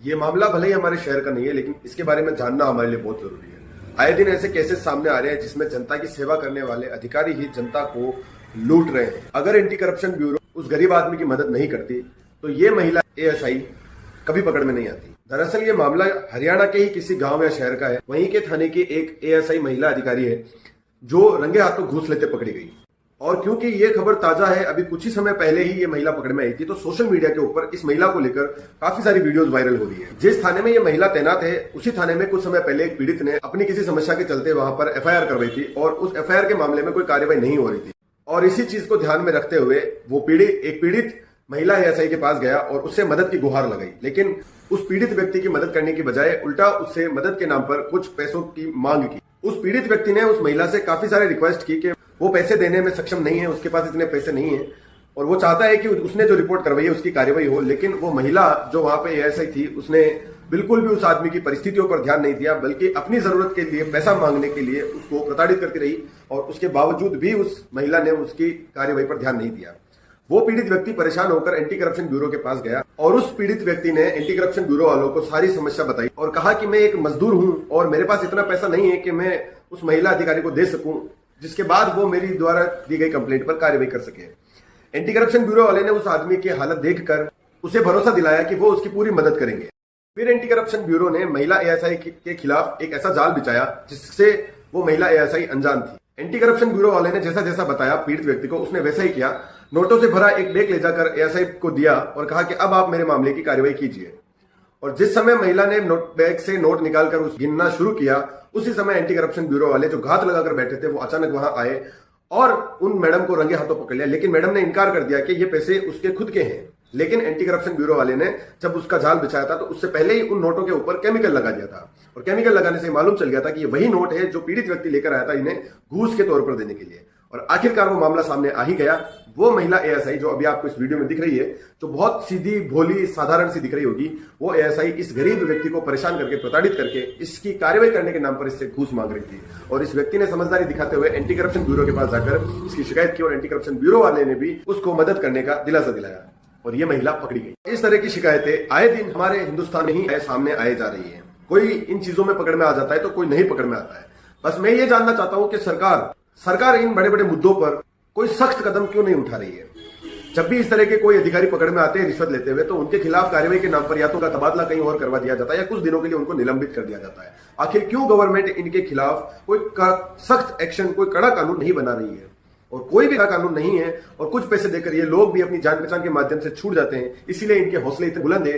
ये मामला भले ही हमारे शहर का नहीं है, लेकिन इसके बारे में जानना हमारे लिए बहुत जरूरी है। आए दिन ऐसे केसेस सामने आ रहे हैं जिसमें जनता की सेवा करने वाले अधिकारी ही जनता को लूट रहे हैं। अगर एंटी करप्शन ब्यूरो उस गरीब आदमी की मदद नहीं करती तो ये महिला एएसआई कभी पकड़ में नहीं आती। दरअसल ये मामला हरियाणा के ही किसी गांव या शहर का है। वहीं के थाने की एक एएसआई महिला अधिकारी है जो रंगे हाथों घूस लेते पकड़ी गई। और क्योंकि ये खबर ताजा है, अभी कुछ ही समय पहले ही ये महिला पकड़ में आई थी, तो सोशल मीडिया के ऊपर इस महिला को लेकर काफी सारी वीडियोस वायरल हो रही है। जिस थाने में ये महिला तैनात है, उसी थाने में कुछ समय पहले एक पीड़ित ने अपनी किसी समस्या के चलते वहां पर एफआईआर करवाई थी और उस एफआईआर के मामले में कोई कार्रवाई नहीं हो रही थी। और इसी चीज को ध्यान में रखते हुए वो पीड़ित महिला एएसआई के पास गया और उससे मदद की गुहार लगाई। लेकिन उस पीड़ित व्यक्ति की मदद करने की बजाय उल्टा उससे मदद के नाम पर कुछ पैसों की मांग की। उस पीड़ित व्यक्ति ने उस महिला से काफी सारे रिक्वेस्ट की कि वो पैसे देने में सक्षम नहीं है, उसके पास इतने पैसे नहीं है और वो चाहता है कि उसने जो रिपोर्ट करवाई है उसकी कार्रवाई हो। लेकिन वो महिला जो वहां पे एएसआई थी, उसने बिल्कुल भी उस आदमी की परिस्थितियों पर ध्यान नहीं दिया, बल्कि अपनी जरूरत के लिए पैसा मांगने के लिए उसको प्रताड़ित करती रही और उसके बावजूद भी उस महिला ने उसकी कार्रवाई पर ध्यान नहीं दिया। वो पीड़ित व्यक्ति परेशान होकर एंटी करप्शन ब्यूरो के पास गया और उस पीड़ित व्यक्ति ने एंटी करप्शन ब्यूरो वालों को सारी समस्या बताई और कहा कि मैं एक मजदूर हूं और मेरे पास इतना पैसा नहीं है कि मैं उस महिला अधिकारी को दे सकूं, जिसके बाद वो मेरी द्वारा दी गई कंप्लेंट पर कार्रवाई कर सके। एंटी करप्शन ब्यूरो वाले ने उस आदमी की हालत देखकर उसे भरोसा दिलाया कि वो उसकी पूरी मदद करेंगे। फिर एंटी करप्शन ब्यूरो ने महिला एएसआई के खिलाफ एक ऐसा जाल बिछाया जिससे वो महिला एएसआई अनजान थी। एंटी करप्शन ब्यूरो वाले ने जैसा जैसा बताया पीड़ित व्यक्ति को, उसने वैसा ही किया। नोटों से भरा एक बैग ले जाकर एएसआई को दिया और कहा कि अब आप मेरे मामले की कार्रवाई कीजिए। और जिस समय महिला ने बैग से नोट निकालकर उस गिनना शुरू किया, उसी समय एंटी करप्शन ब्यूरो वाले जो घात लगाकर बैठे थे वो अचानक वहां आए और उन मैडम को रंगे हाथों पकड़ लिया। लेकिन मैडम ने इनकार कर दिया कि ये पैसे उसके खुद के हैं। लेकिन एंटी करप्शन ब्यूरो वाले ने जब उसका जाल बिछाया था तो उससे पहले ही उन नोटों के ऊपर केमिकल लगा दिया था और केमिकल लगाने से मालूम चल गया था कि ये वही नोट है जो पीड़ित व्यक्ति लेकर आया था इन्हें घूस के तौर पर देने के लिए। और आखिरकार वो मामला सामने आ ही गया। वो महिला एएसआई जो अभी आपको इस वीडियो में दिख रही है, जो बहुत सीधी भोली साधारण सी दिख रही होगी, वो एएसआई इस गरीब व्यक्ति को परेशान करके प्रताड़ित करके इसकी कार्रवाई करने के नाम पर इससे घूस मांग रही थी। और इस व्यक्ति ने समझदारी दिखाते हुए एंटी करप्शन ब्यूरो के पास जाकर इसकी शिकायत की और एंटी करप्शन ब्यूरो वाले ने भी उसको मदद करने का दिलासा दिलाया और ये महिला पकड़ी गई। इस तरह की शिकायतें आए दिन हमारे हिंदुस्तान में ही सामने आए जा रही है। कोई इन चीजों में पकड़ में आ जाता है तो कोई नहीं पकड़ में आता है। बस मैं ये जानना चाहता हूं कि सरकार इन बड़े बड़े मुद्दों पर कोई सख्त कदम क्यों नहीं उठा रही है। जब भी इस तरह के कोई अधिकारी पकड़ में आते हैं रिश्वत लेते हुए, तो उनके खिलाफ कार्रवाई के नाम पर या तो उनका तबादला कहीं और करवा दिया जाता है या कुछ दिनों के लिए उनको निलंबित कर दिया जाता है। आखिर क्यों गवर्नमेंट इनके खिलाफ कोई सख्त एक्शन, कोई कड़ा कानून नहीं बना रही है? और कोई भी कानून नहीं है और कुछ पैसे देकर ये लोग भी अपनी जान पहचान के माध्यम से छूट जाते हैं। इसीलिए इनके हौसले इतने बुलंद है